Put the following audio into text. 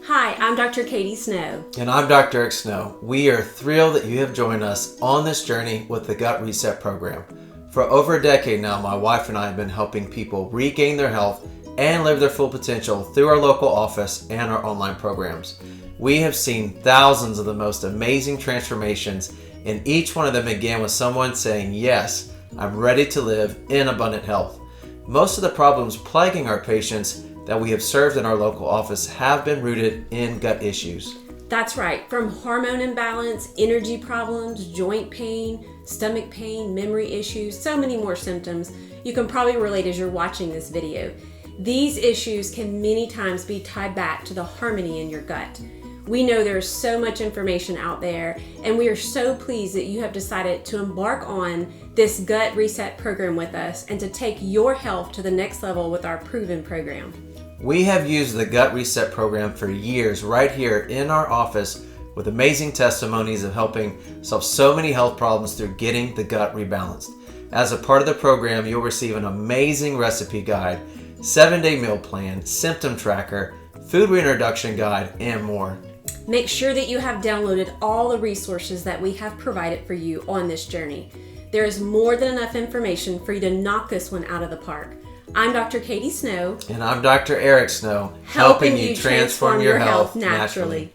Hi, I'm Dr. Katie Snow. And I'm Dr. Eric Snow. We are thrilled that you have joined us on this journey with the Gut Reset program. For over a decade now, my wife and I have been helping people regain their health and live their full potential through our local office and our online programs. We have seen thousands of the most amazing transformations, and each one of them began with someone saying, "Yes, I'm ready to live in abundant health." Most of the problems plaguing our patients that we have served in our local office have been rooted in gut issues. That's right, from hormone imbalance, energy problems, joint pain, stomach pain, memory issues, so many more symptoms you can probably relate as you're watching this video. These issues can many times be tied back to the harmony in your gut. We know there's so much information out there, and we are so pleased that you have decided to embark on this Gut Reset program with us and to take your health to the next level with our proven program. We have used the Gut Reset program for years right here in our office with amazing testimonies of helping solve so many health problems through getting the gut rebalanced. As a part of the program, you'll receive an amazing recipe guide, 7-day meal plan, symptom tracker, food reintroduction guide, and more. Make sure that you have downloaded all the resources that we have provided for you on this journey. There is more than enough information for you to knock this one out of the park. I'm Dr. Katie Snow. And I'm Dr. Eric Snow, helping you transform your health naturally.